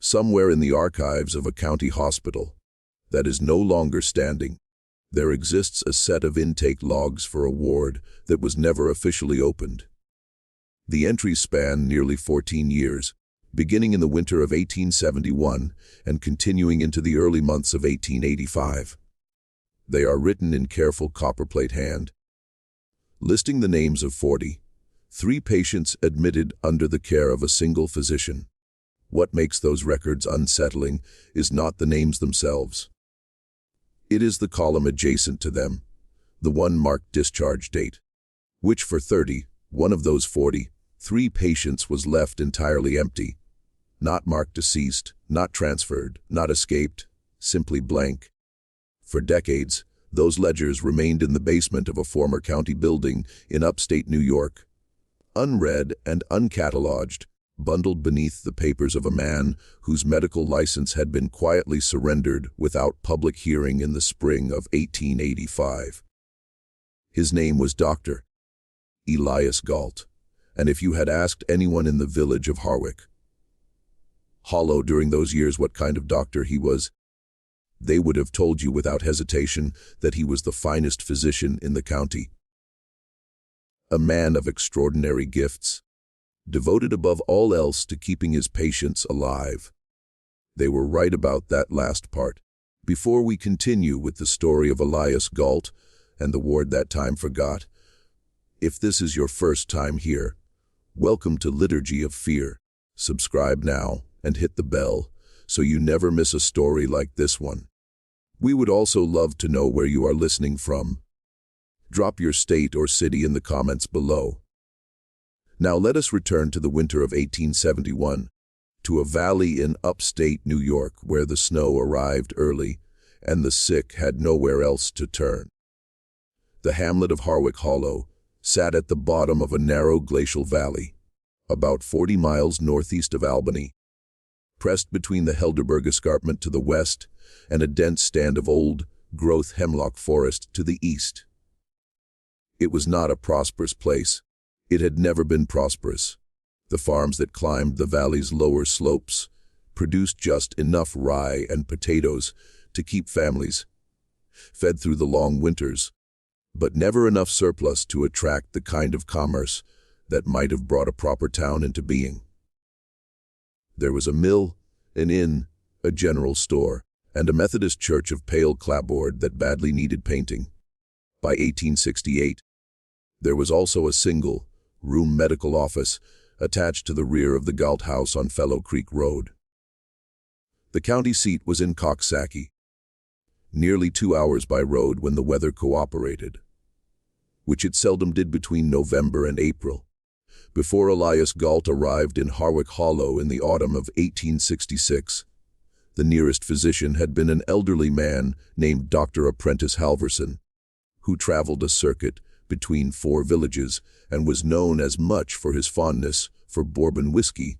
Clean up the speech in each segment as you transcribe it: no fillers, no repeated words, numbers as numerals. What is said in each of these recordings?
Somewhere in the archives of a county hospital that is no longer standing, there exists a set of intake logs for a ward that was never officially opened. The entries span nearly 14 years, beginning in the winter of 1871 and continuing into the early months of 1885. They are written in careful copperplate hand, listing the names of 43 patients admitted under the care of a single physician. What makes those records unsettling is not the names themselves. It is the column adjacent to them, the one marked discharge date, which for 31 of those 43 patients was left entirely empty, not marked deceased, not transferred, not escaped, simply blank. For decades, those ledgers remained in the basement of a former county building in upstate New York, unread and uncatalogued, bundled beneath the papers of a man whose medical license had been quietly surrendered without public hearing in the spring of 1885. His name was Dr. Elias Galt, and if you had asked anyone in the village of Harwick Hollow during those years what kind of doctor he was, they would have told you without hesitation that he was the finest physician in the county. A man of extraordinary gifts, devoted above all else to keeping his patients alive. They were right about that last part. Before we continue with the story of Elias Galt and the ward that time forgot, if this is your first time here, welcome to Liturgy of Fear. Subscribe now and hit the bell so you never miss a story like this one. We would also love to know where you are listening from. Drop your state or city in the comments below. Now let us return to the winter of 1871, to a valley in upstate New York where the snow arrived early and the sick had nowhere else to turn. The hamlet of Harwick Hollow sat at the bottom of a narrow glacial valley, about 40 miles northeast of Albany, pressed between the Helderberg escarpment to the west and a dense stand of old-growth hemlock forest to the east. It was not a prosperous place. It had never been prosperous. The farms that climbed the valley's lower slopes produced just enough rye and potatoes to keep families fed through the long winters, but never enough surplus to attract the kind of commerce that might have brought a proper town into being. There was a mill, an inn, a general store, and a Methodist church of pale clapboard that badly needed painting. By 1868, there was also a single-room medical office attached to the rear of the Galt house on Fellow Creek Road. The county seat was in Coxsackie, nearly 2 hours by road when the weather cooperated, which it seldom did between November and April. Before Elias Galt arrived in Harwick Hollow in the autumn of 1866, the nearest physician had been an elderly man named Dr. Apprentice Halverson, who traveled a circuit between 4 villages and was known as much for his fondness for bourbon whiskey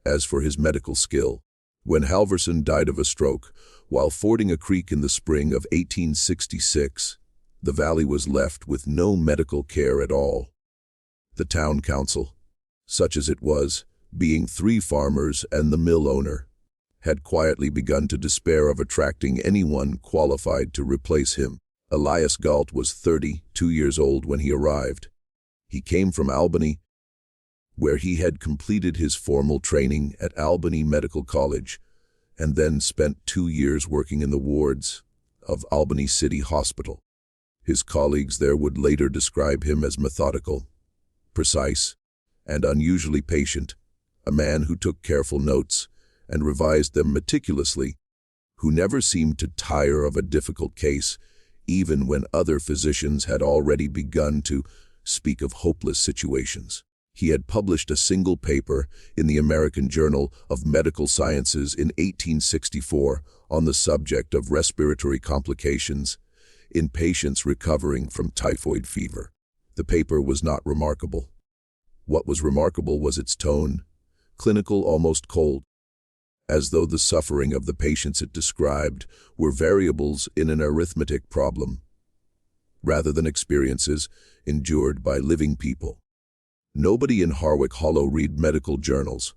as for his medical skill. When Halverson died of a stroke while fording a creek in the spring of 1866, the valley was left with no medical care at all. The town council, such as it was, being 3 farmers and the mill owner, had quietly begun to despair of attracting anyone qualified to replace him. Elias Galt was 32 years old when he arrived. He came from Albany, where he had completed his formal training at Albany Medical College and then spent 2 years working in the wards of Albany City Hospital. His colleagues there would later describe him as methodical, precise, and unusually patient, a man who took careful notes and revised them meticulously, who never seemed to tire of a difficult case, even when other physicians had already begun to speak of hopeless situations. He had published a single paper in the American Journal of Medical Sciences in 1864 on the subject of respiratory complications in patients recovering from typhoid fever. The paper was not remarkable. What was remarkable was its tone, clinical, almost cold, as though the suffering of the patients it described were variables in an arithmetic problem, rather than experiences endured by living people. Nobody in Harwick Hollow read medical journals.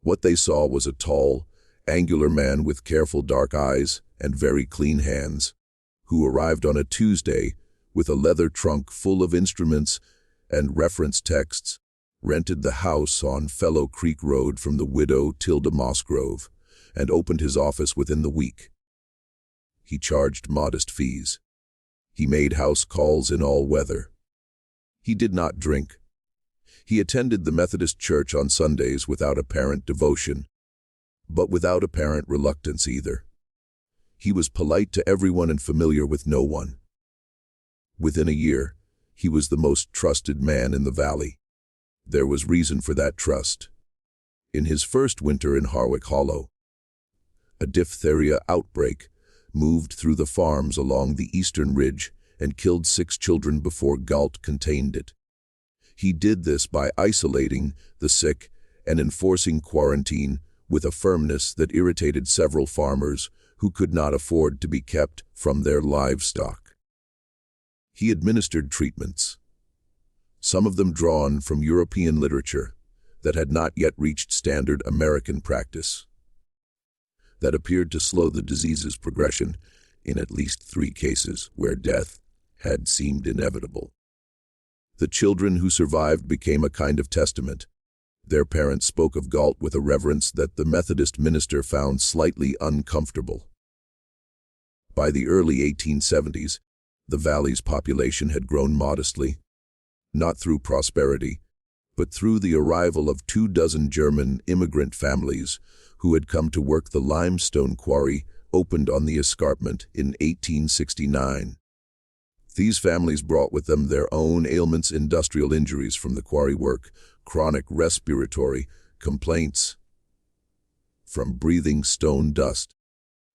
What they saw was a tall, angular man with careful dark eyes and very clean hands, who arrived on a Tuesday with a leather trunk full of instruments and reference texts, rented the house on Fellow Creek Road from the widow Tilda Mossgrove, and opened his office within the week. He charged modest fees. He made house calls in all weather. He did not drink. He attended the Methodist Church on Sundays without apparent devotion, but without apparent reluctance either. He was polite to everyone and familiar with no one. Within a year, he was the most trusted man in the valley. There was reason for that trust. In his first winter in Harwick Hollow, a diphtheria outbreak moved through the farms along the eastern ridge and killed 6 children before Galt contained it. He did this by isolating the sick and enforcing quarantine with a firmness that irritated several farmers who could not afford to be kept from their livestock. He administered treatments, some of them drawn from European literature that had not yet reached standard American practice, that appeared to slow the disease's progression in at least 3 cases where death had seemed inevitable. The children who survived became a kind of testament. Their parents spoke of Galt with a reverence that the Methodist minister found slightly uncomfortable. By the early 1870s, the valley's population had grown modestly, not through prosperity, but through the arrival of 24 German immigrant families who had come to work the limestone quarry opened on the escarpment in 1869. These families brought with them their own ailments, industrial injuries from the quarry work, chronic respiratory complaints from breathing stone dust,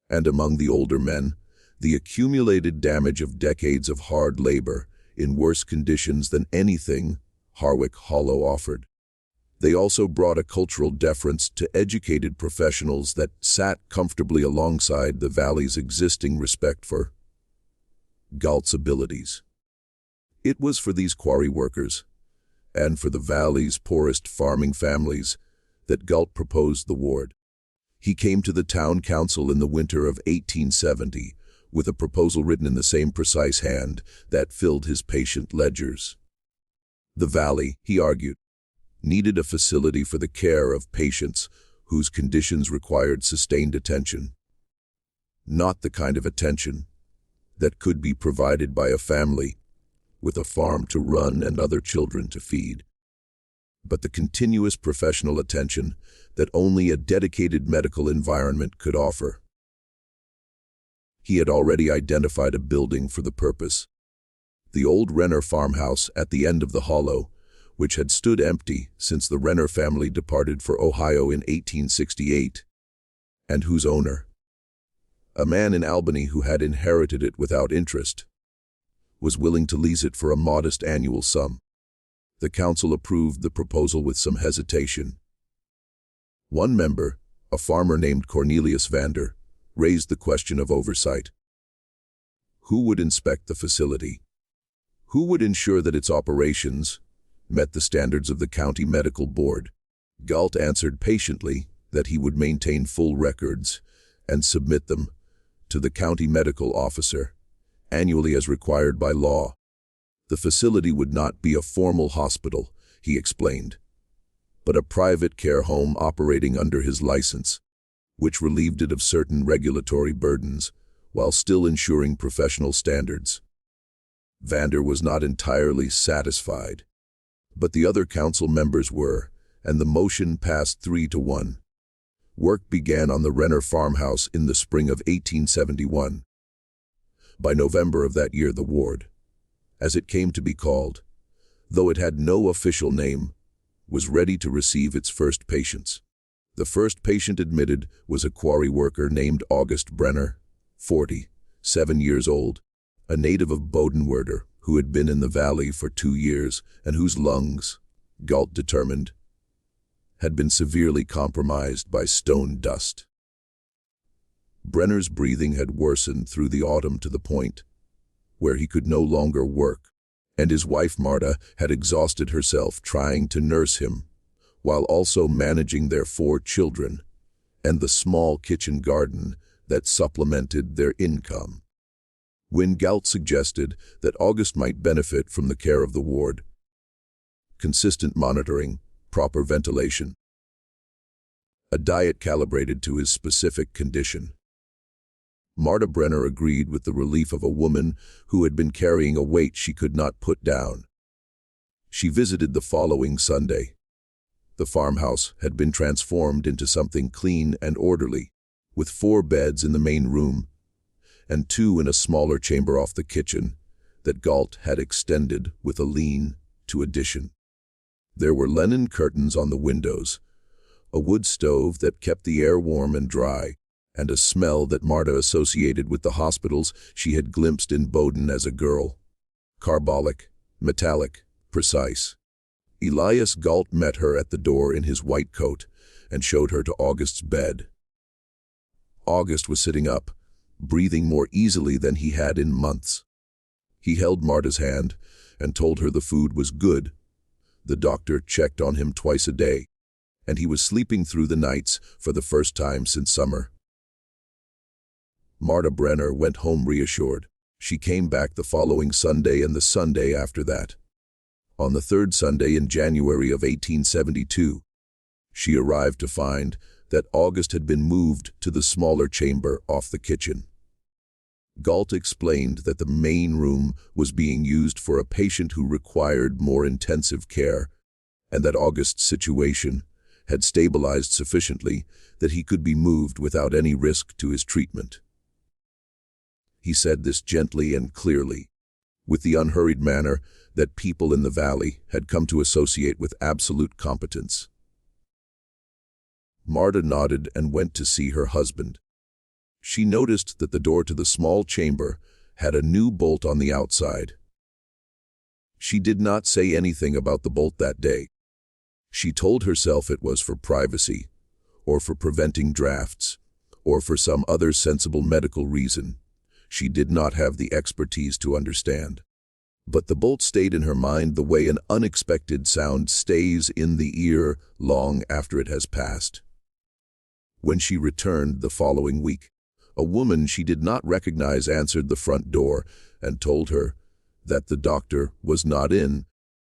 and among the older men, the accumulated damage of decades of hard labor in worse conditions than anything Harwick Hollow offered. They also brought a cultural deference to educated professionals that sat comfortably alongside the valley's existing respect for Galt's abilities. It was for these quarry workers, and for the valley's poorest farming families, that Galt proposed the ward. He came to the town council in the winter of 1870 with a proposal written in the same precise hand that filled his patient ledgers. The valley, he argued, needed a facility for the care of patients whose conditions required sustained attention. Not the kind of attention that could be provided by a family with a farm to run and other children to feed, but the continuous professional attention that only a dedicated medical environment could offer. He had already identified a building for the purpose, the old Renner farmhouse at the end of the hollow, which had stood empty since the Renner family departed for Ohio in 1868, and whose owner, a man in Albany who had inherited it without interest, was willing to lease it for a modest annual sum. The council approved the proposal with some hesitation. One member, a farmer named Cornelius Vander, raised the question of oversight. Who would inspect the facility? Who would ensure that its operations met the standards of the county medical board? Galt answered patiently that he would maintain full records and submit them to the county medical officer annually as required by law. The facility would not be a formal hospital, he explained, but a private care home operating under his license, which relieved it of certain regulatory burdens while still ensuring professional standards. Vander was not entirely satisfied, but the other council members were, and the motion passed 3-1. Work began on the Renner farmhouse in the spring of 1871. By November of that year, the ward, as it came to be called, though it had no official name, was ready to receive its first patients. The first patient admitted was a quarry worker named August Brenner, 47 years old, a native of Bodenwerder who had been in the valley for 2 years and whose lungs, Galt determined, had been severely compromised by stone dust. Brenner's breathing had worsened through the autumn to the point where he could no longer work, and his wife Marta had exhausted herself trying to nurse him, while also managing their 4 children and the small kitchen garden that supplemented their income. When Galt suggested that August might benefit from the care of the ward, consistent monitoring, proper ventilation, a diet calibrated to his specific condition, Marta Brenner agreed with the relief of a woman who had been carrying a weight she could not put down. She visited the following Sunday. The farmhouse had been transformed into something clean and orderly, with 4 beds in the main room and 2 in a smaller chamber off the kitchen that Galt had extended with a lean-to addition. There were linen curtains on the windows, a wood stove that kept the air warm and dry, and a smell that Marta associated with the hospitals she had glimpsed in Bowden as a girl. Carbolic, metallic, precise. Elias Galt met her at the door in his white coat and showed her to August's bed. August was sitting up, breathing more easily than he had in months. He held Marta's hand and told her the food was good. The doctor checked on him twice a day, and he was sleeping through the nights for the first time since summer. Marta Brenner went home reassured. She came back the following Sunday and the Sunday after that. On the 3rd Sunday in January of 1872, she arrived to find that August had been moved to the smaller chamber off the kitchen. Galt explained that the main room was being used for a patient who required more intensive care, and that August's situation had stabilized sufficiently that he could be moved without any risk to his treatment. He said this gently and clearly, with the unhurried manner that people in the valley had come to associate with absolute competence. Marta nodded and went to see her husband. She noticed that the door to the small chamber had a new bolt on the outside. She did not say anything about the bolt that day. She told herself it was for privacy, or for preventing drafts, or for some other sensible medical reason. She did not have the expertise to understand. But the bolt stayed in her mind the way an unexpected sound stays in the ear long after it has passed. When she returned the following week, a woman she did not recognize answered the front door and told her that the doctor was not in,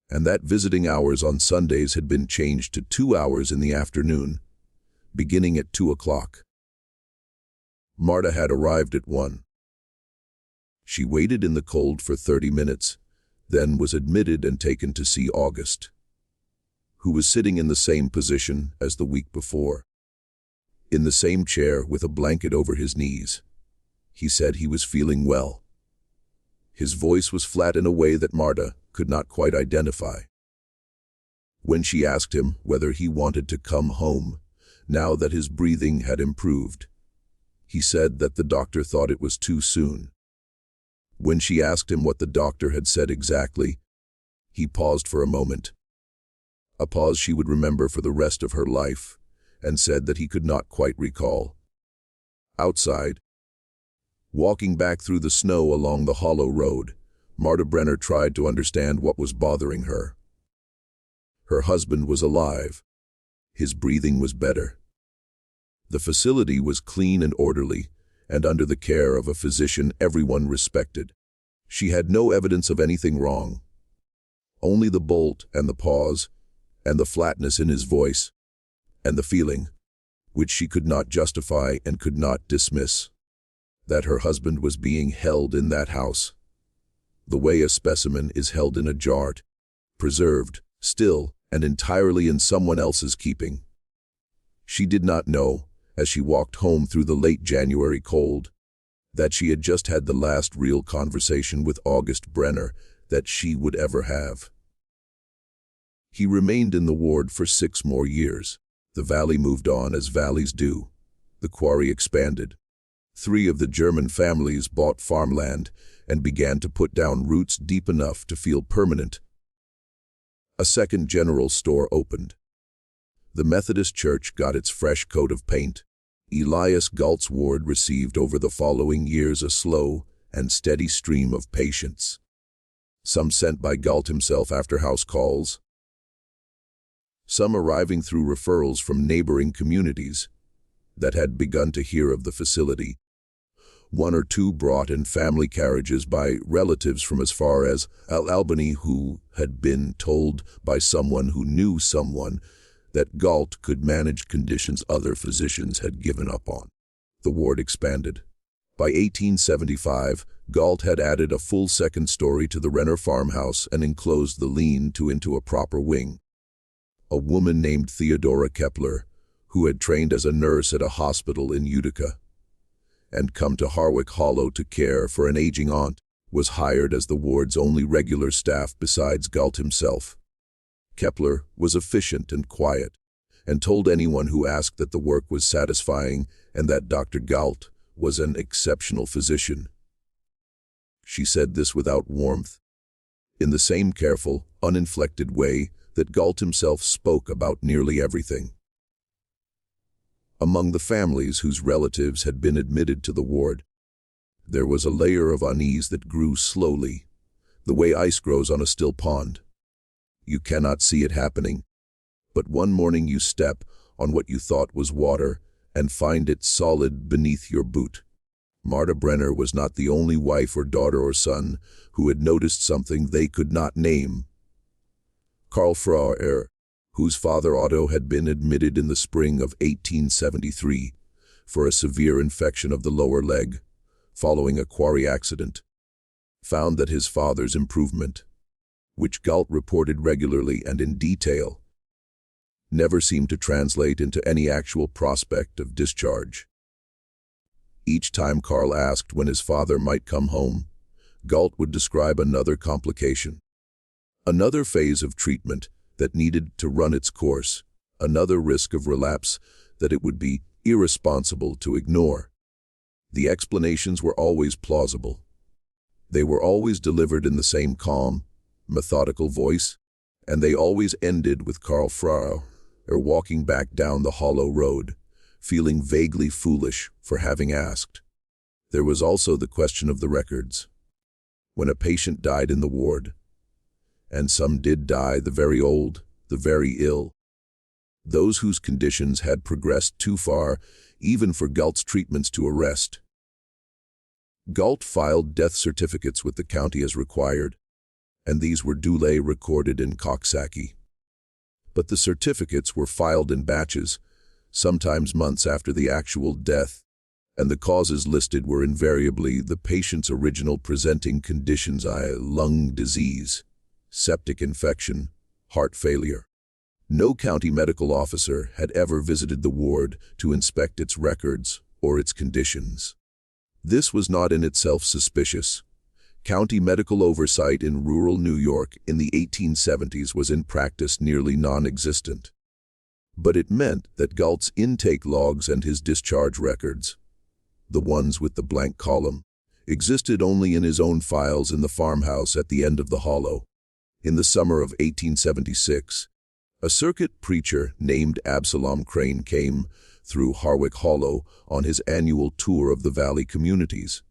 and that visiting hours on Sundays had been changed to 2 hours in the afternoon, beginning at 2 o'clock. Marta had arrived at 1. She waited in the cold for 30 minutes, then was admitted and taken to see August, who was sitting in the same position as the week before, in the same chair with a blanket over his knees. He said he was feeling well. His voice was flat in a way that Marta could not quite identify. When she asked him whether he wanted to come home, now that his breathing had improved, he said that the doctor thought it was too soon. When she asked him what the doctor had said exactly, he paused for a moment, a pause she would remember for the rest of her life, and said that he could not quite recall. Outside, walking back through the snow along the hollow road, Marta Brenner tried to understand what was bothering her. Her husband was alive. His breathing was better. The facility was clean and orderly, and under the care of a physician everyone respected. She had no evidence of anything wrong. Only the bolt and the pause, and the flatness in his voice, and the feeling, which she could not justify and could not dismiss, that her husband was being held in that house, the way a specimen is held in a jar, preserved, still, and entirely in someone else's keeping. She did not know, as she walked home through the late January cold, that she had just had the last real conversation with August Brenner that she would ever have. He remained in the ward for 6 more years. The valley moved on as valleys do. The quarry expanded. 3 of the German families bought farmland and began to put down roots deep enough to feel permanent. A second general store opened. The Methodist Church got its fresh coat of paint. Elias Galt's ward received over the following years a slow and steady stream of patients, some sent by Galt himself after house calls, some arriving through referrals from neighboring communities, that had begun to hear of the facility. One or two brought in family carriages by relatives from as far as Albany who had been told by someone who knew someone that Galt could manage conditions other physicians had given up on. The ward expanded. By 1875, Galt had added a full second story to the Renner farmhouse and enclosed the lean-to into a proper wing. A woman named Theodora Kepler, who had trained as a nurse at a hospital in Utica and come to Harwick Hollow to care for an aging aunt, was hired as the ward's only regular staff besides Galt himself. Kepler was efficient and quiet, and told anyone who asked that the work was satisfying and that Dr. Galt was an exceptional physician. She said this without warmth, in the same careful, uninflected way that Galt himself spoke about nearly everything. Among the families whose relatives had been admitted to the ward, there was a layer of unease that grew slowly, the way ice grows on a still pond. You cannot see it happening, but one morning you step on what you thought was water and find it solid beneath your boot. Marta Brenner was not the only wife or daughter or son who had noticed something they could not name. Karl Frauer, whose father Otto had been admitted in the spring of 1873 for a severe infection of the lower leg, following a quarry accident, found that his father's improvement, which Galt reported regularly and in detail, never seemed to translate into any actual prospect of discharge. Each time Karl asked when his father might come home, Galt would describe another complication, another phase of treatment that needed to run its course, another risk of relapse that it would be irresponsible to ignore. The explanations were always plausible. They were always delivered in the same calm, methodical voice, and they always ended with Karl Frauer walking back down the hollow road, feeling vaguely foolish for having asked. There was also the question of the records. When a patient died in the ward, and some did die, the very old, the very ill, those whose conditions had progressed too far even for Galt's treatments to arrest. Galt filed death certificates with the county as required, and these were duly recorded in Coxsackie. But the certificates were filed in batches, sometimes months after the actual death, and the causes listed were invariably the patient's original presenting conditions, lung disease, septic infection, heart failure. No county medical officer had ever visited the ward to inspect its records or its conditions. This was not in itself suspicious. County medical oversight in rural New York in the 1870s was in practice nearly non-existent. But it meant that Galt's intake logs and his discharge records, the ones with the blank column, existed only in his own files in the farmhouse at the end of the hollow. In the summer of 1876, a circuit preacher named Absalom Crane came through Harwick Hollow on his annual tour of the valley communities.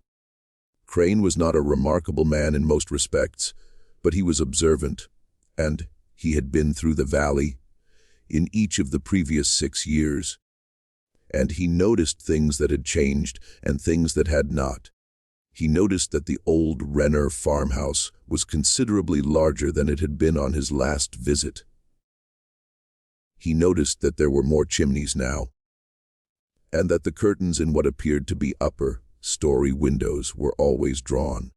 Crane was not a remarkable man in most respects, but he was observant, and he had been through the valley in each of the previous 6 years, and he noticed things that had changed and things that had not. He noticed that the old Renner farmhouse was considerably larger than it had been on his last visit. He noticed that there were more chimneys now, and that the curtains in what appeared to be upper-story windows were always drawn.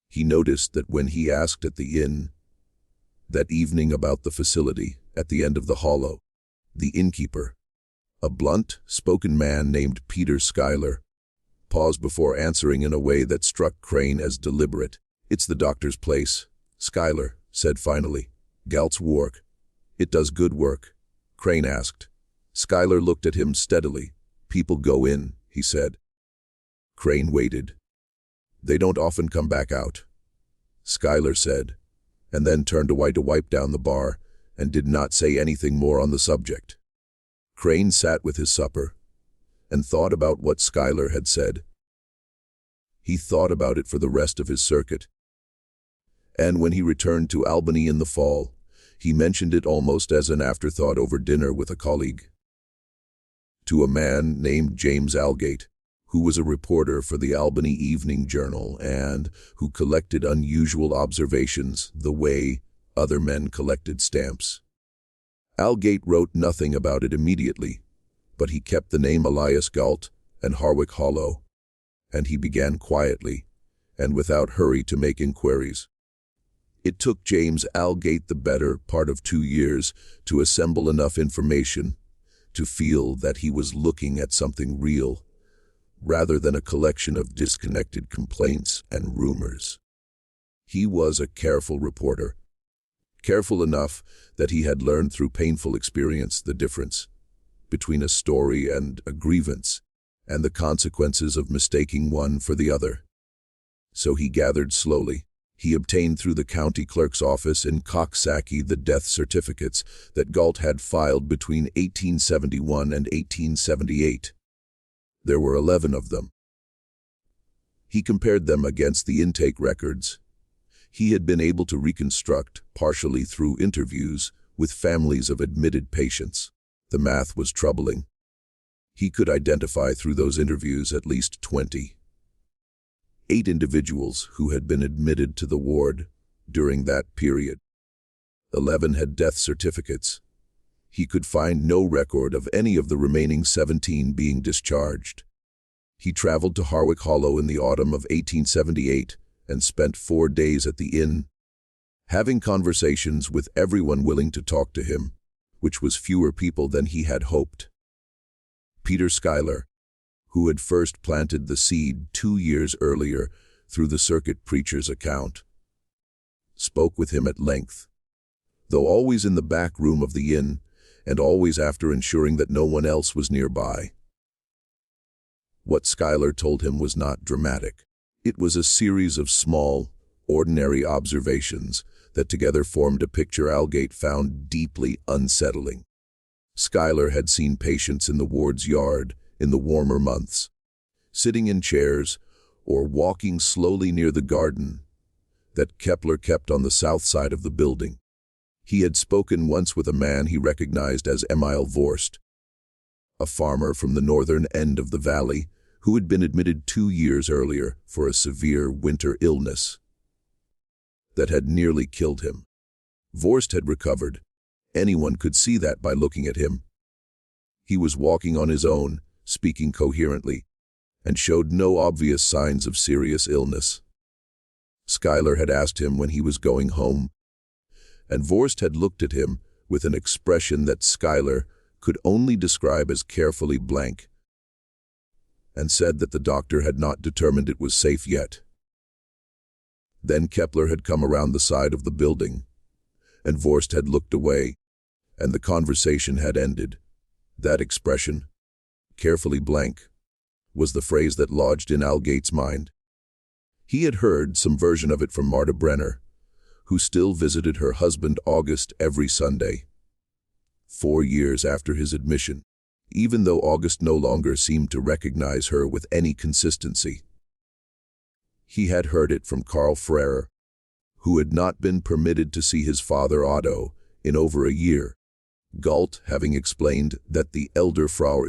He noticed that when he asked at the inn that evening about the facility at the end of the hollow, the innkeeper, a blunt-spoken man named Peter Schuyler, paused before answering in a way that struck Crane as deliberate. "It's the doctor's place," Schuyler said finally. "Galt's work. It does good work." Crane asked. Schuyler looked at him steadily. "People go in," he said. Crane waited. "They don't often come back out," Schuyler said, and then turned away to wipe down the bar and did not say anything more on the subject. Crane sat with his supper and thought about what Schuyler had said. He thought about it for the rest of his circuit, and when he returned to Albany in the fall, he mentioned it almost as an afterthought over dinner with a colleague. to a man named James Algate, who was a reporter for the Albany Evening Journal and who collected unusual observations the way other men collected stamps. Algate wrote nothing about it immediately, but he kept the name Elias Galt and Harwick Hollow, and he began quietly and without hurry to make inquiries. It took James Algate the better part of 2 years to assemble enough information to feel that he was looking at something real, rather than a collection of disconnected complaints and rumors. He was a careful reporter, careful enough that he had learned through painful experience the difference between a story and a grievance, and the consequences of mistaking one for the other. So he gathered slowly. He obtained through the county clerk's office in Coxsackie the death certificates that Galt had filed between 1871 and 1878. There were 11 of them. He compared them against the intake records. He had been able to reconstruct, partially through interviews, with families of admitted patients. The math was troubling. He could identify through those interviews at least 20. 8 individuals who had been admitted to the ward during that period. 11 had death certificates. He could find no record of any of the remaining 17 being discharged. He traveled to Harwick Hollow in the autumn of 1878 and spent 4 days at the inn, having conversations with everyone willing to talk to him, which was fewer people than he had hoped. Peter Schuyler, who had first planted the seed 2 years earlier through the circuit preacher's account, spoke with him at length, though always in the back room of the inn and always after ensuring that no one else was nearby. What Schuyler told him was not dramatic. It was a series of small, ordinary observations that together formed a picture Algate found deeply unsettling. Schuyler had seen patients in the ward's yard in the warmer months, sitting in chairs or walking slowly near the garden that Kepler kept on the south side of the building. He had spoken once with a man he recognized as Emil Vorst, a farmer from the northern end of the valley who had been admitted 2 years earlier for a severe winter illness that had nearly killed him. Vorst had recovered. Anyone could see that by looking at him. He was walking on his own, speaking coherently, and showed no obvious signs of serious illness. Schuyler had asked him when he was going home, and Vorst had looked at him with an expression that Schuyler could only describe as carefully blank, and said that the doctor had not determined it was safe yet. Then Kepler had come around the side of the building, and Vorst had looked away, and the conversation had ended. That expression, carefully blank, was the phrase that lodged in Algate's mind. He had heard some version of it from Marta Brenner, who still visited her husband August every Sunday. 4 years after his admission, even though August no longer seemed to recognize her with any consistency. He had heard it from Karl Frerer, who had not been permitted to see his father Otto in over a year, Galt having explained that the elder Frau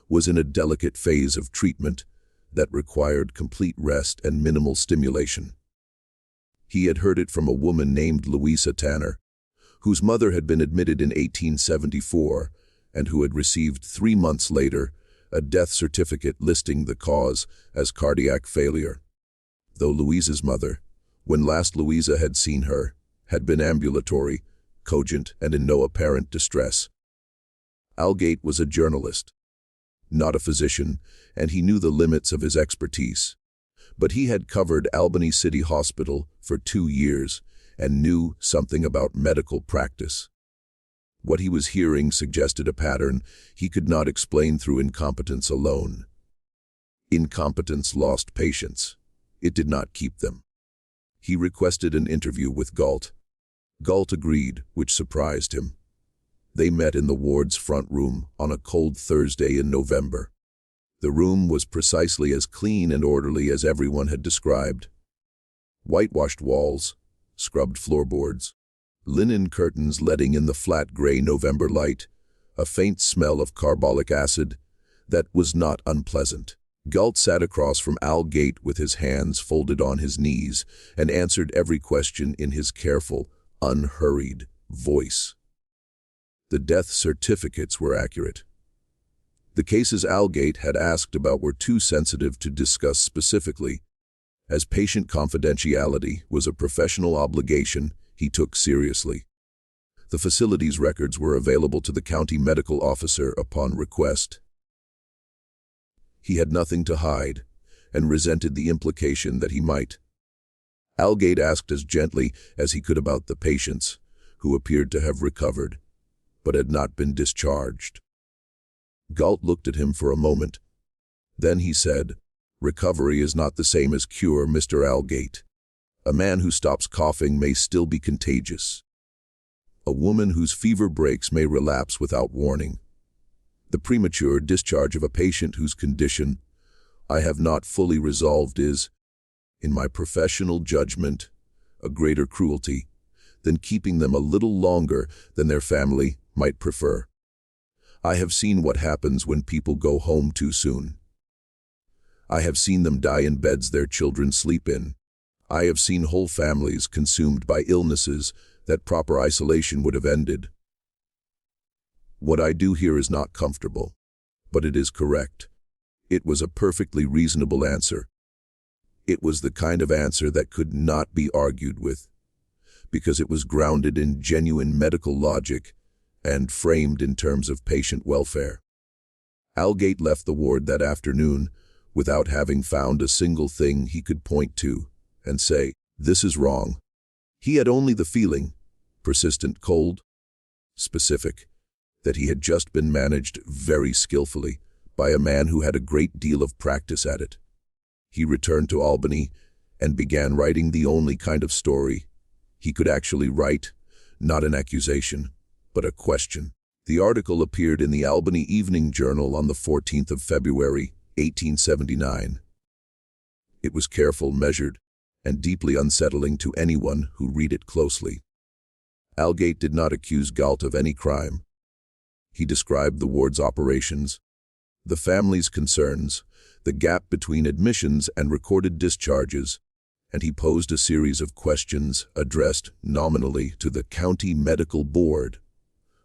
was in a delicate phase of treatment that required complete rest and minimal stimulation. He had heard it from a woman named Louisa Tanner, whose mother had been admitted in 1874 and who had received 3 months later a death certificate listing the cause as cardiac failure, though Louisa's mother, when last Louisa had seen her, had been ambulatory, cogent, and in no apparent distress. Algate was a journalist, not a physician, and he knew the limits of his expertise. But he had covered Albany City Hospital for 2 years and knew something about medical practice. What he was hearing suggested a pattern he could not explain through incompetence alone. Incompetence lost patients. It did not keep them. He requested an interview with Galt. Galt agreed, which surprised him. They met in the ward's front room on a cold Thursday in November. The room was precisely as clean and orderly as everyone had described. Whitewashed walls, scrubbed floorboards, linen curtains letting in the flat gray November light, a faint smell of carbolic acid, that was not unpleasant. Galt sat across from Al Gate with his hands folded on his knees and answered every question in his careful, unhurried voice. The death certificates were accurate. The cases Al Gate had asked about were too sensitive to discuss specifically. As patient confidentiality was a professional obligation he took seriously. The facility's records were available to the county medical officer upon request. He had nothing to hide, and resented the implication that he might. Al Gate asked as gently as he could about the patients, who appeared to have recovered, but had not been discharged. Galt looked at him for a moment. Then he said, "Recovery is not the same as cure, Mr. Al Gate. A man who stops coughing may still be contagious. A woman whose fever breaks may relapse without warning. The premature discharge of a patient whose condition I have not fully resolved is, in my professional judgment, a greater cruelty than keeping them a little longer than their family might prefer. I have seen what happens when people go home too soon. I have seen them die in beds their children sleep in. I have seen whole families consumed by illnesses that proper isolation would have ended. What I do here is not comfortable, but it is correct. It was a perfectly reasonable answer. It was the kind of answer that could not be argued with, because it was grounded in genuine medical logic and framed in terms of patient welfare. Al Gate left the ward that afternoon without having found a single thing he could point to and say, "This is wrong." He had only the feeling, persistent, cold, specific, that he had just been managed very skillfully by a man who had a great deal of practice at it. He returned to Albany and began writing the only kind of story he could actually write, not an accusation, but a question. The article appeared in the Albany Evening Journal on the 14th of February, 1879. It was careful, measured, and deeply unsettling to anyone who read it closely. Al Gate did not accuse Galt of any crime. He described the ward's operations, the family's concerns, the gap between admissions and recorded discharges, and he posed a series of questions addressed nominally to the County Medical Board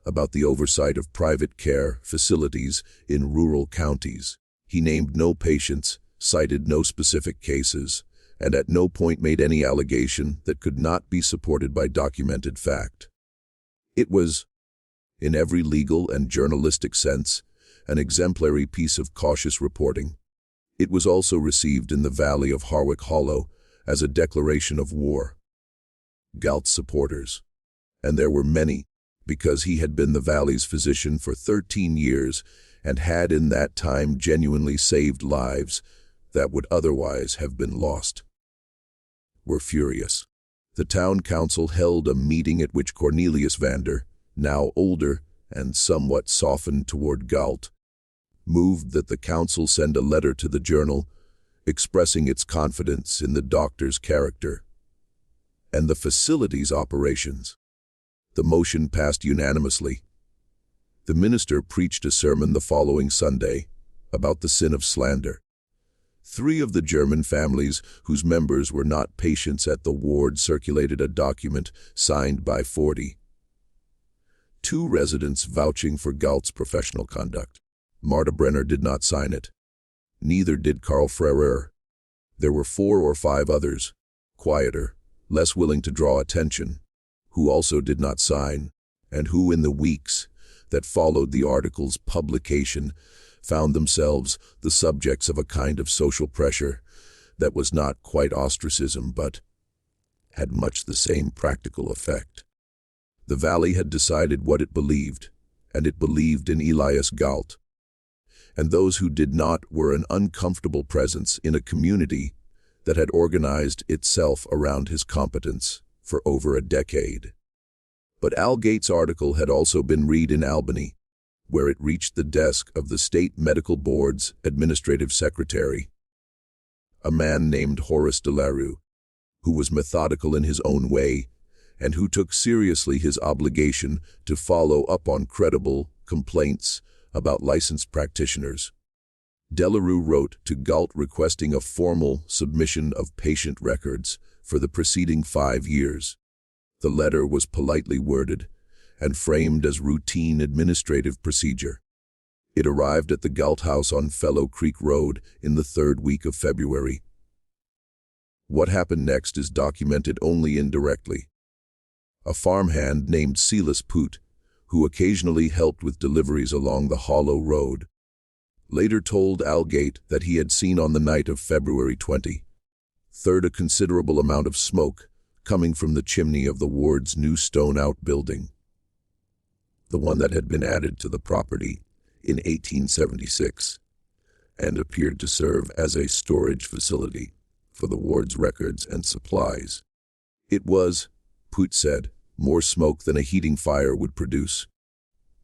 about the oversight of private care facilities in rural counties. He named no patients, cited no specific cases, and at no point made any allegation that could not be supported by documented fact. It was, in every legal and journalistic sense, an exemplary piece of cautious reporting. It was also received in the valley of Harwick Hollow as a declaration of war. Galt's supporters, and there were many, because he had been the valley's physician for 13 years and had in that time genuinely saved lives that would otherwise have been lost, were furious. The town council held a meeting at which Cornelius Vander, now older and somewhat softened toward Galt, moved that the council send a letter to the journal expressing its confidence in the doctor's character and the facility's operations. The motion passed unanimously. The minister preached a sermon the following Sunday about the sin of slander. 3 of the German families whose members were not patients at the ward circulated a document signed by 40. 2 residents vouching for Galt's professional conduct. Marta Brenner did not sign it. Neither did Karl Frerer. There were 4 or 5 others, quieter, less willing to draw attention, who also did not sign, and who in the weeks that followed the article's publication found themselves the subjects of a kind of social pressure that was not quite ostracism but had much the same practical effect. The valley had decided what it believed, and it believed in Elias Galt. And those who did not were an uncomfortable presence in a community that had organized itself around his competence for over a decade. But Al Gate's article had also been read in Albany, where it reached the desk of the State Medical Board's administrative secretary, a man named Horace Delarue, who was methodical in his own way and who took seriously his obligation to follow up on credible complaints about licensed practitioners. Delarue wrote to Galt requesting a formal submission of patient records for the preceding 5 years. The letter was politely worded and framed as routine administrative procedure. It arrived at the Galt house on Fellow Creek Road in the 3rd week of February. What happened next is documented only indirectly. A farmhand named Silas Poot, who occasionally helped with deliveries along the Hollow Road, later told Galt that he had seen on the night of February 23rd a considerable amount of smoke coming from the chimney of the ward's new stone outbuilding, the one that had been added to the property in 1876, and appeared to serve as a storage facility for the ward's records and supplies. It was, Poot said, more smoke than a heating fire would produce.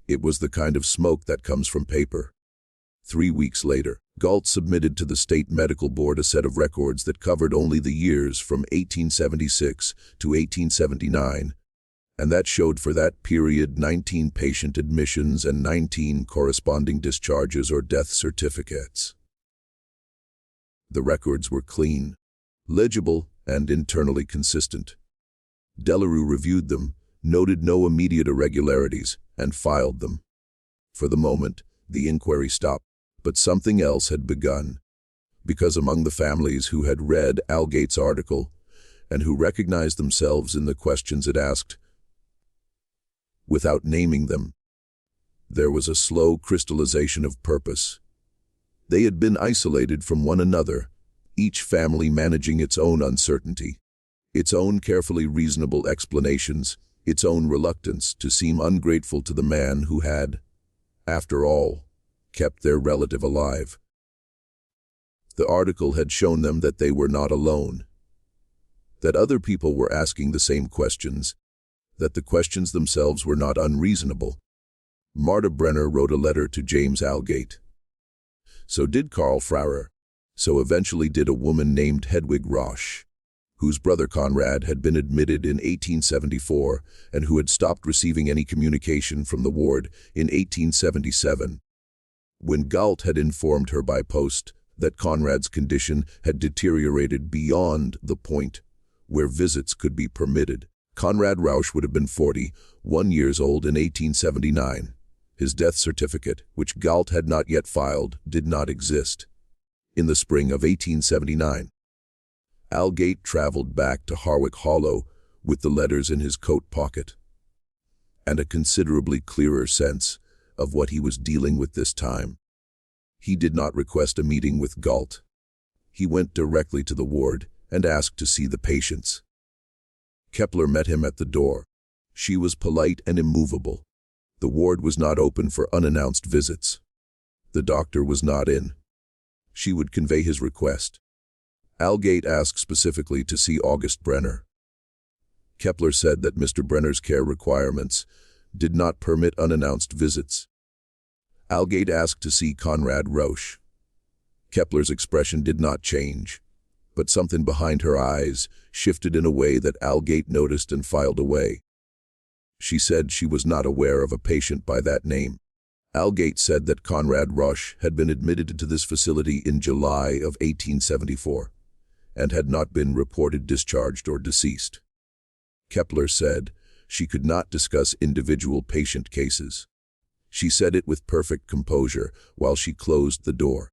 It was the kind of smoke that comes from paper. 3 weeks later, Galt submitted to the State Medical Board a set of records that covered only the years from 1876 to 1879, and that showed for that period 19 patient admissions and 19 corresponding discharges or death certificates. The records were clean, legible, and internally consistent. Delarue reviewed them, noted no immediate irregularities, and filed them. For the moment, the inquiry stopped, but something else had begun, because among the families who had read Galt's article and who recognized themselves in the questions it asked, without naming them, there was a slow crystallization of purpose. They had been isolated from one another, each family managing its own uncertainty, its own carefully reasonable explanations, its own reluctance to seem ungrateful to the man who had, after all, kept their relative alive. The article had shown them that they were not alone, that other people were asking the same questions, that the questions themselves were not unreasonable. Marta Brenner wrote a letter to James Galt. So did Karl Frauer. So eventually did a woman named Hedwig Roche, whose brother Conrad had been admitted in 1874 and who had stopped receiving any communication from the ward in 1877. When Galt had informed her by post that Conrad's condition had deteriorated beyond the point where visits could be permitted, Conrad Rausch would have been 41 years old in 1879. His death certificate, which Galt had not yet filed, did not exist. In the spring of 1879, Galt traveled back to Harwick Hollow with the letters in his coat pocket, and a considerably clearer sense of what he was dealing with this time. He did not request a meeting with Galt. He went directly to the ward and asked to see the patients. Kepler met him at the door. She was polite and immovable. The ward was not open for unannounced visits. The doctor was not in. She would convey his request. Galt asked specifically to see August Brenner. Kepler said that Mr. Brenner's care requirements did not permit unannounced visits. Galt asked to see Conrad Rausch. Kepler's expression did not change, but something behind her eyes shifted in a way that Galt noticed and filed away. She said she was not aware of a patient by that name. Galt said that Conrad Rausch had been admitted to this facility in July of 1874 and had not been reported discharged or deceased. Kepler said she could not discuss individual patient cases. She said it with perfect composure while she closed the door.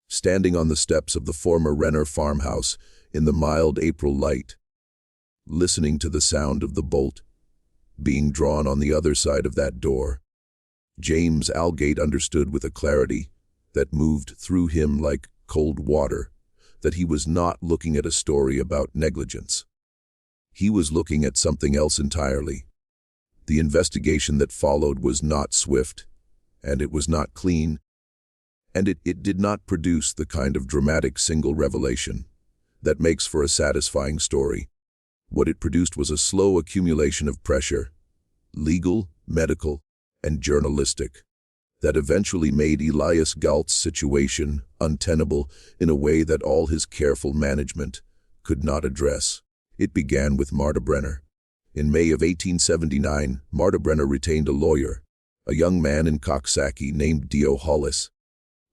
Standing on the steps of the former Renner farmhouse in the mild April light, listening to the sound of the bolt being drawn on the other side of that door, James Galt understood with a clarity that moved through him like cold water that he was not looking at a story about negligence. He was looking at something else entirely. The investigation that followed was not swift, and it was not clean, and it did not produce the kind of dramatic single revelation that makes for a satisfying story. What it produced was a slow accumulation of pressure, legal, medical, and journalistic, that eventually made Elias Galt's situation untenable in a way that all his careful management could not address. It began with Marta Brenner. In May of 1879, Marta Brenner retained a lawyer, a young man in Coxsackie named Dio Hollis,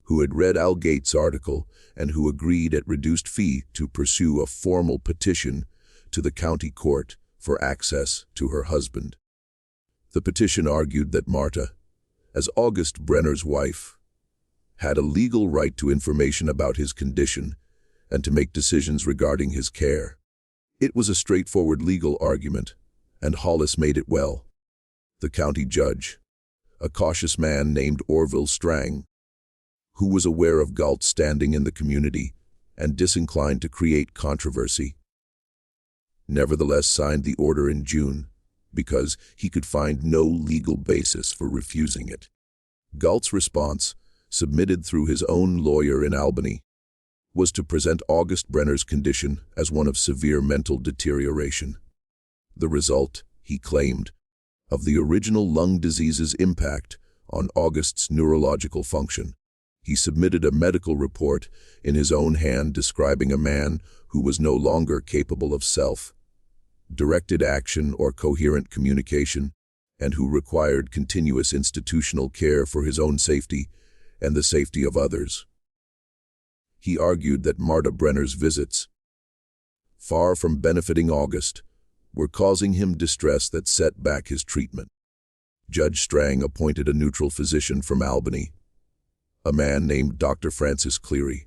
who had read Al Galt's article and who agreed at reduced fee to pursue a formal petition to the county court for access to her husband. The petition argued that Marta, as August Brenner's wife, had a legal right to information about his condition and to make decisions regarding his care. It was a straightforward legal argument, and Hollis made it well. The county judge, a cautious man named Orville Strang, who was aware of Galt's standing in the community and disinclined to create controversy, nevertheless signed the order in June because he could find no legal basis for refusing it. Galt's response, submitted through his own lawyer in Albany, was to present August Brenner's condition as one of severe mental deterioration. The result, he claimed, of the original lung disease's impact on August's neurological function. He submitted a medical report in his own hand describing a man who was no longer capable of self-directed action or coherent communication, and who required continuous institutional care for his own safety and the safety of others. He argued that Marta Brenner's visits, far from benefiting August, were causing him distress that set back his treatment. Judge Strang appointed a neutral physician from Albany, a man named Dr. Francis Cleary,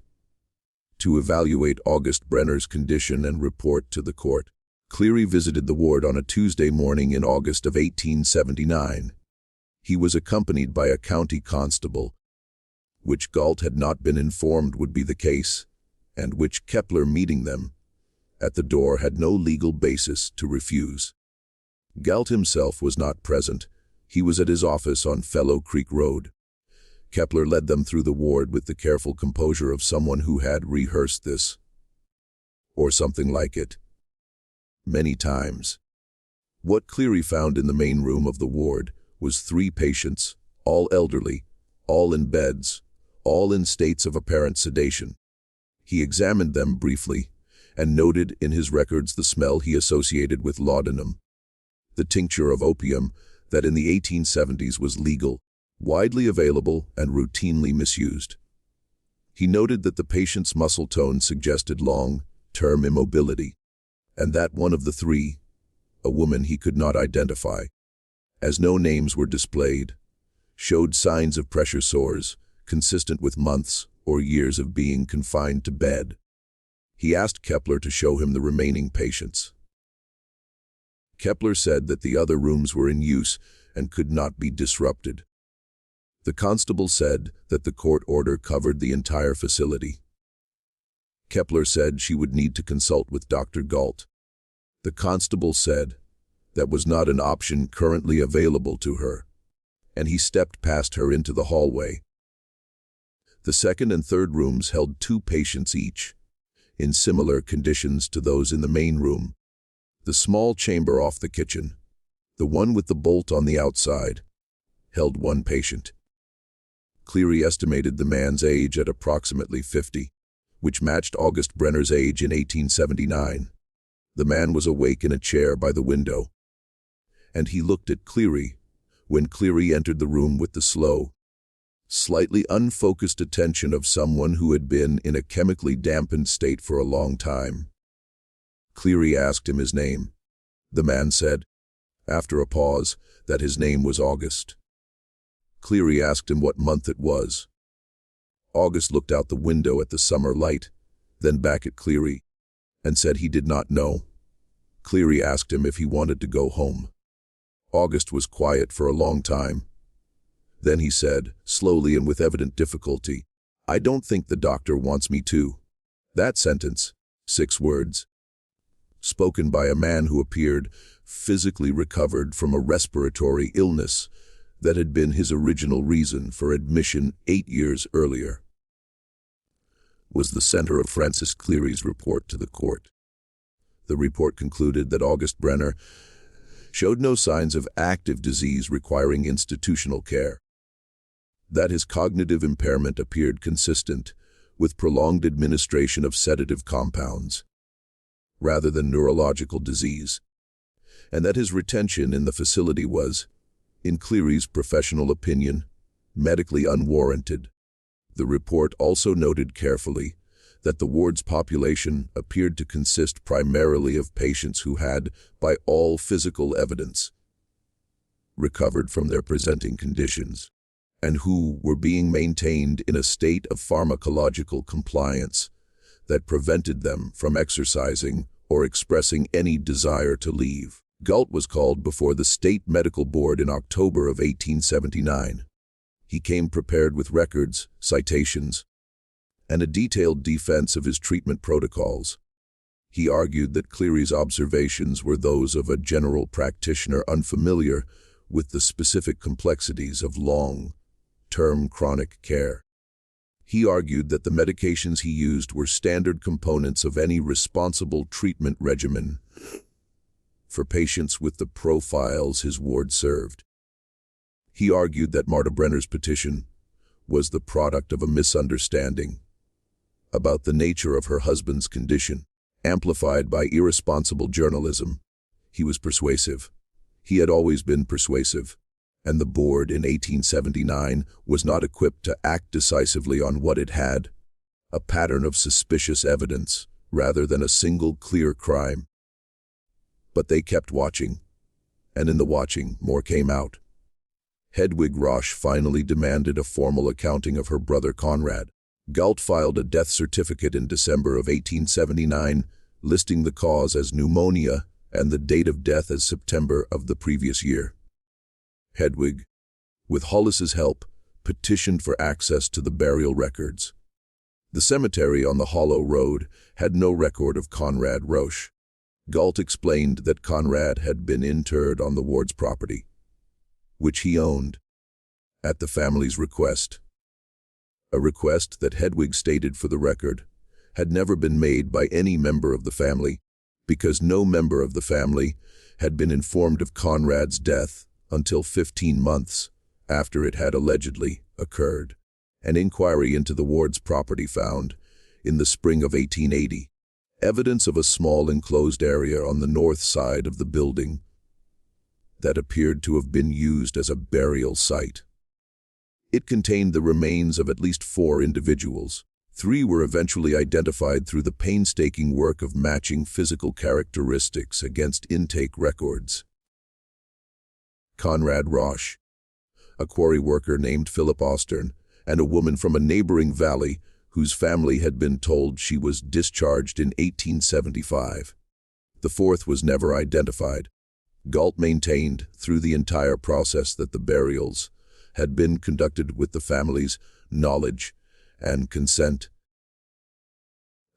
to evaluate August Brenner's condition and report to the court. Cleary visited the ward on a Tuesday morning in August of 1879. He was accompanied by a county constable, which Galt had not been informed would be the case, and which Kepler, meeting them at the door, had no legal basis to refuse. Galt himself was not present. He was at his office on Fellow Creek Road. Kepler led them through the ward with the careful composure of someone who had rehearsed this, or something like it, many times. What Cleary found in the main room of the ward was 3 patients, all elderly, all in beds, all in states of apparent sedation. He examined them briefly and noted in his records the smell he associated with laudanum, the tincture of opium that in the 1870s was legal, widely available, and routinely misused. He noted that the patient's muscle tone suggested long-term immobility, and that one of the 3, a woman he could not identify, as no names were displayed, showed signs of pressure sores consistent with months or years of being confined to bed. He asked Kepler to show him the remaining patients. Kepler said that the other rooms were in use and could not be disrupted. The constable said that the court order covered the entire facility. Kepler said she would need to consult with Dr. Galt. The constable said that was not an option currently available to her, and he stepped past her into the hallway. The second and third rooms held 2 patients each, in similar conditions to those in the main room. The small chamber off the kitchen, the one with the bolt on the outside, held 1 patient. Cleary estimated the man's age at approximately 50, which matched August Brenner's age in 1879. The man was awake in a chair by the window, and he looked at Cleary when Cleary entered the room with the slow, slightly unfocused attention of someone who had been in a chemically dampened state for a long time. Cleary asked him his name. The man said, after a pause, that his name was August. Cleary asked him what month it was. August looked out the window at the summer light, then back at Cleary, and said he did not know. Cleary asked him if he wanted to go home. August was quiet for a long time. Then he said, slowly and with evident difficulty, "I don't think the doctor wants me to." That sentence, 6 words, spoken by a man who appeared physically recovered from a respiratory illness that had been his original reason for admission 8 years earlier, was the center of Francis Cleary's report to the court. The report concluded that August Brenner showed no signs of active disease requiring institutional care, that his cognitive impairment appeared consistent with prolonged administration of sedative compounds, rather than neurological disease, and that his retention in the facility was, in Cleary's professional opinion, medically unwarranted. The report also noted carefully that the ward's population appeared to consist primarily of patients who had, by all physical evidence, recovered from their presenting conditions, and who were being maintained in a state of pharmacological compliance that prevented them from exercising or expressing any desire to leave. Galt was called before the State Medical Board in October of 1879. He came prepared with records, citations, and a detailed defense of his treatment protocols. He argued that Cleary's observations were those of a general practitioner unfamiliar with the specific complexities of long-term chronic care. He argued that the medications he used were standard components of any responsible treatment regimen for patients with the profiles his ward served. He argued that Marta Brenner's petition was the product of a misunderstanding about the nature of her husband's condition, amplified by irresponsible journalism. He was persuasive. He had always been persuasive, and the board in 1879 was not equipped to act decisively on what it had, a pattern of suspicious evidence rather than a single clear crime. But they kept watching, and in the watching, more came out. Hedwig Roche finally demanded a formal accounting of her brother Conrad. Galt filed a death certificate in December of 1879, listing the cause as pneumonia and the date of death as September of the previous year. Hedwig, with Hollis's help, petitioned for access to the burial records. The cemetery on the Hollow Road had no record of Conrad Roche. Galt explained that Conrad had been interred on the ward's property, which he owned, at the family's request. A request that Hedwig stated for the record had never been made by any member of the family, because no member of the family had been informed of Conrad's death until 15 months after it had allegedly occurred. An inquiry into the ward's property found, in the spring of 1880, evidence of a small enclosed area on the north side of the building that appeared to have been used as a burial site. It contained the remains of at least 4 individuals. 3 were eventually identified through the painstaking work of matching physical characteristics against intake records. Conrad Roche, a quarry worker named Philip Ostern, and a woman from a neighboring valley whose family had been told she was discharged in 1875. The 4th was never identified. Galt maintained through the entire process that the burials had been conducted with the family's knowledge and consent,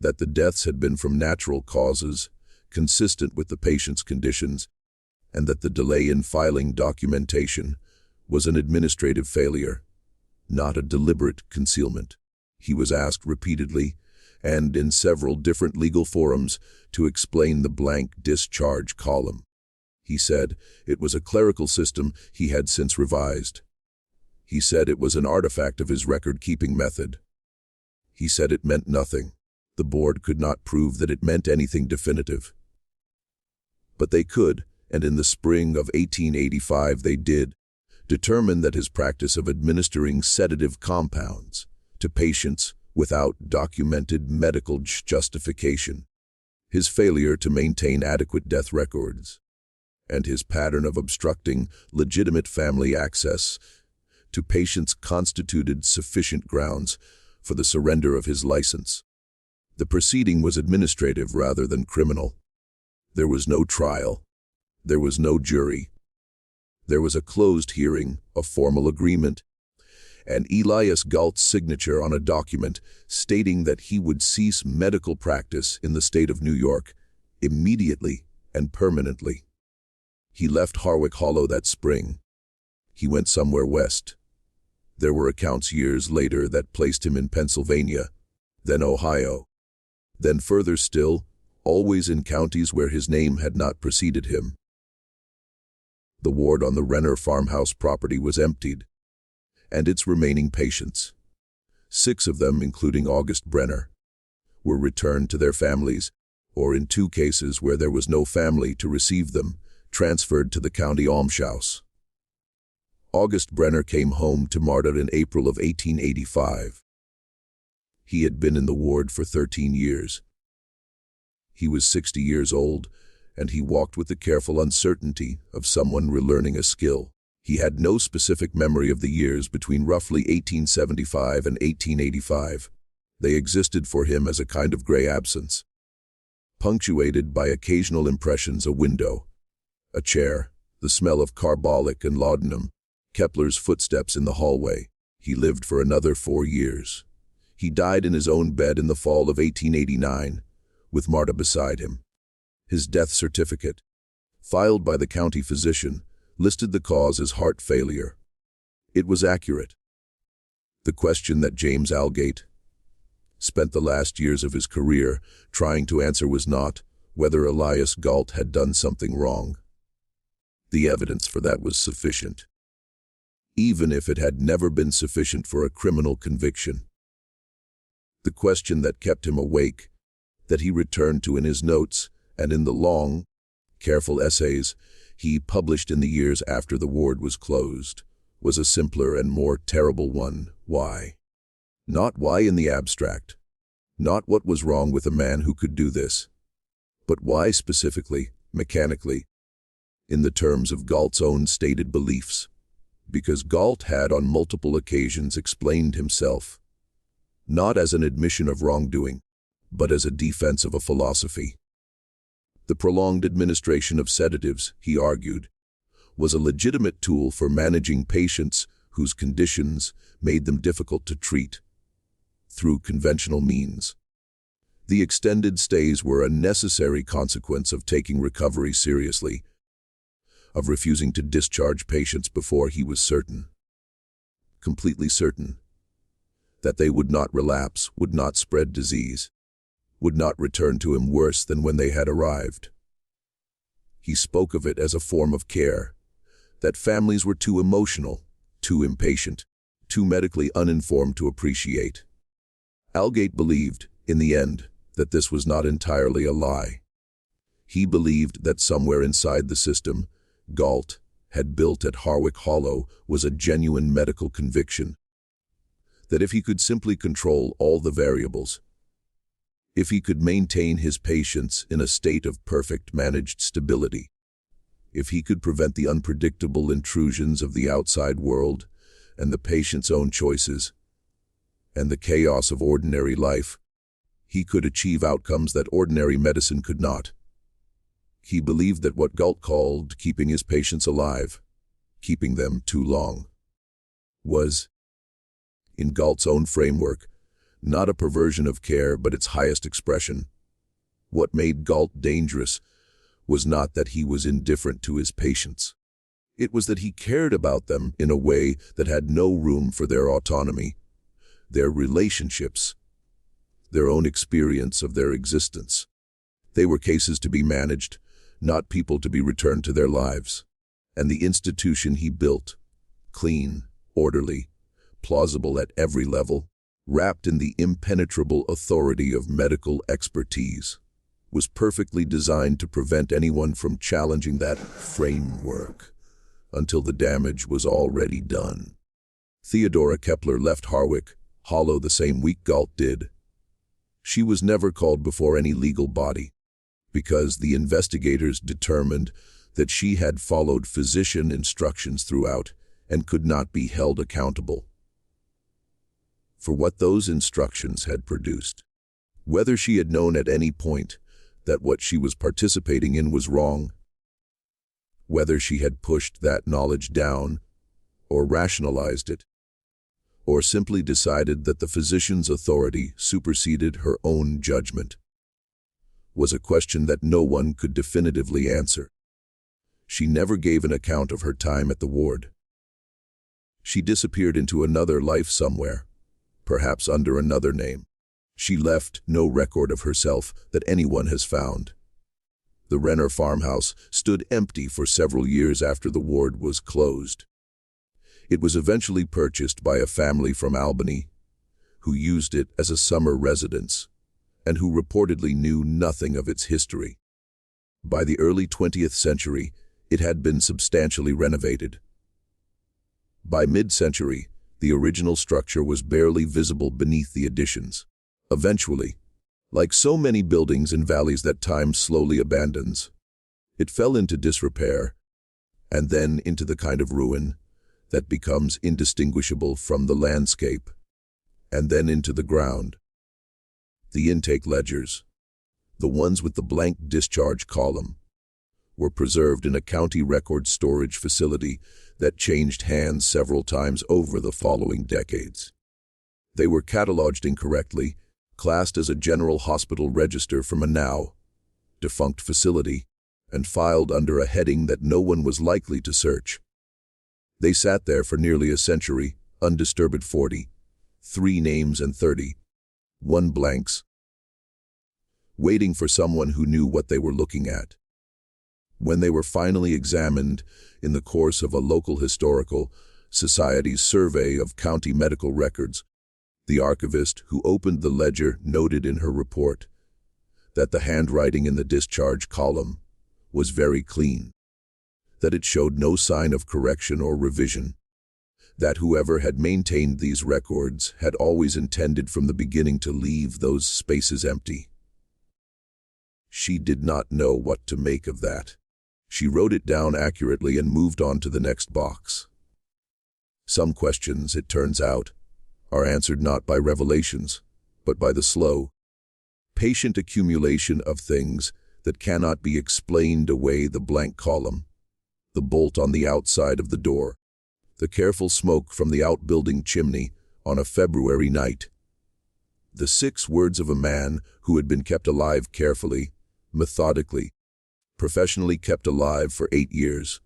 that the deaths had been from natural causes, consistent with the patient's conditions, and that the delay in filing documentation was an administrative failure, not a deliberate concealment. He was asked repeatedly, and in several different legal forums, to explain the blank discharge column. He said it was a clerical system he had since revised. He said it was an artifact of his record-keeping method. He said it meant nothing. The board could not prove that it meant anything definitive. But they could, and in the spring of 1885 they did, determine that his practice of administering sedative compounds to patients without documented medical justification, his failure to maintain adequate death records, and his pattern of obstructing legitimate family access to patients constituted sufficient grounds for the surrender of his license. The proceeding was administrative rather than criminal. There was no trial. There was no jury. There was a closed hearing, a formal agreement, and Elias Galt's signature on a document stating that he would cease medical practice in the state of New York immediately and permanently. He left Harwick Hollow that spring. He went somewhere west. There were accounts years later that placed him in Pennsylvania, then Ohio, then further still, always in counties where his name had not preceded him. The ward on the Renner farmhouse property was emptied, and its remaining patients, 6 of them, including August Brenner, were returned to their families, or in 2 cases where there was no family to receive them, transferred to the county almshouse. August Brenner came home to Marta in April of 1885. He had been in the ward for 13 years. He was 60 years old, and he walked with the careful uncertainty of someone relearning a skill. He had no specific memory of the years between roughly 1875 and 1885. They existed for him as a kind of gray absence, punctuated by occasional impressions: a window, a chair, the smell of carbolic and laudanum, Kepler's footsteps in the hallway. He lived for another 4 years. He died in his own bed in the fall of 1889, with Marta beside him. His death certificate, filed by the county physician, listed the cause as heart failure. It was accurate. The question that James Galt spent the last years of his career trying to answer was not whether Elias Galt had done something wrong. The evidence for that was sufficient, even if it had never been sufficient for a criminal conviction. The question that kept him awake, that he returned to in his notes and in the long, careful essays he published in the years after the ward was closed, was a simpler and more terrible one. Why? Not why in the abstract, not what was wrong with a man who could do this, but why specifically, mechanically, in the terms of Galt's own stated beliefs. Because Galt had on multiple occasions explained himself, not as an admission of wrongdoing, but as a defense of a philosophy. The prolonged administration of sedatives, he argued, was a legitimate tool for managing patients whose conditions made them difficult to treat through conventional means. The extended stays were a necessary consequence of taking recovery seriously, of refusing to discharge patients before he was certain, completely certain, that they would not relapse, would not spread disease, would not return to him worse than when they had arrived. He spoke of it as a form of care, that families were too emotional, too impatient, too medically uninformed to appreciate. Galt believed, in the end, that this was not entirely a lie. He believed that somewhere inside the system Galt had built at Harwick Hollow was a genuine medical conviction, that if he could simply control all the variables, if he could maintain his patients in a state of perfect managed stability, if he could prevent the unpredictable intrusions of the outside world and the patient's own choices, and the chaos of ordinary life, he could achieve outcomes that ordinary medicine could not. He believed that what Galt called keeping his patients alive, keeping them too long, was, in Galt's own framework, not a perversion of care but its highest expression. What made Galt dangerous was not that he was indifferent to his patients. It was that he cared about them in a way that had no room for their autonomy, their relationships, their own experience of their existence. They were cases to be managed, not people to be returned to their lives. And the institution he built, clean, orderly, plausible at every level, wrapped in the impenetrable authority of medical expertise, was perfectly designed to prevent anyone from challenging that framework until the damage was already done. Theodora Kepler left Harwick Hollow the same week Galt did. She was never called before any legal body, because the investigators determined that she had followed physician instructions throughout and could not be held accountable for what those instructions had produced. Whether she had known at any point that what she was participating in was wrong, whether she had pushed that knowledge down or rationalized it, or simply decided that the physician's authority superseded her own judgment, was a question that no one could definitively answer. She never gave an account of her time at the ward. She disappeared into another life somewhere, perhaps under another name. She left no record of herself that anyone has found. The Renner farmhouse stood empty for several years after the ward was closed. It was eventually purchased by a family from Albany, who used it as a summer residence, and who reportedly knew nothing of its history. By the early 20th century, it had been substantially renovated. By mid-century, the original structure was barely visible beneath the additions. Eventually, like so many buildings in valleys that time slowly abandons, it fell into disrepair, and then into the kind of ruin that becomes indistinguishable from the landscape, and then into the ground. The intake ledgers, the ones with the blank discharge column, were preserved in a county record storage facility that changed hands several times over the following decades. They were cataloged incorrectly, classed as a general hospital register from a now defunct facility, and filed under a heading that no one was likely to search. They sat there for nearly a century, undisturbed 40, 3 names and 31 blanks, waiting for someone who knew what they were looking at. When they were finally examined in the course of a local historical society's survey of county medical records, the archivist who opened the ledger noted in her report that the handwriting in the discharge column was very clean, that it showed no sign of correction or revision, that whoever had maintained these records had always intended from the beginning to leave those spaces empty. She did not know what to make of that. She wrote it down accurately and moved on to the next box. Some questions, it turns out, are answered not by revelations, but by the slow, patient accumulation of things that cannot be explained away: the blank column, the bolt on the outside of the door, the careful smoke from the outbuilding chimney on a February night, the 6 words of a man who had been kept alive carefully, methodically, professionally kept alive for 8 years,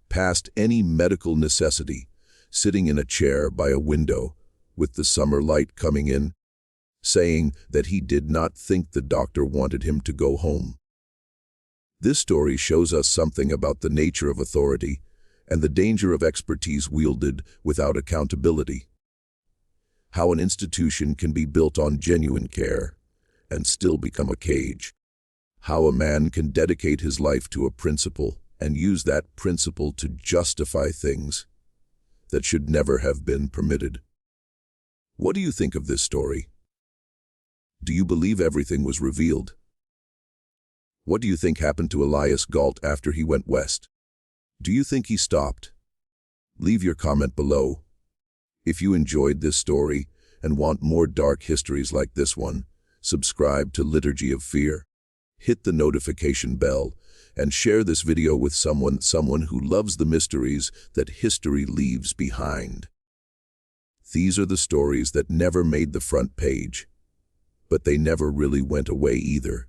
past any medical necessity, sitting in a chair by a window, with the summer light coming in, saying that he did not think the doctor wanted him to go home. This story shows us something about the nature of authority and the danger of expertise wielded without accountability. How an institution can be built on genuine care and still become a cage. How a man can dedicate his life to a principle and use that principle to justify things that should never have been permitted. What do you think of this story? Do you believe everything was revealed? What do you think happened to Elias Galt after he went west? Do you think he stopped? Leave your comment below. If you enjoyed this story and want more dark histories like this one, subscribe to Liturgy of Fear. Hit the notification bell and share this video with someone who loves the mysteries that history leaves behind. These are the stories that never made the front page, but they never really went away either.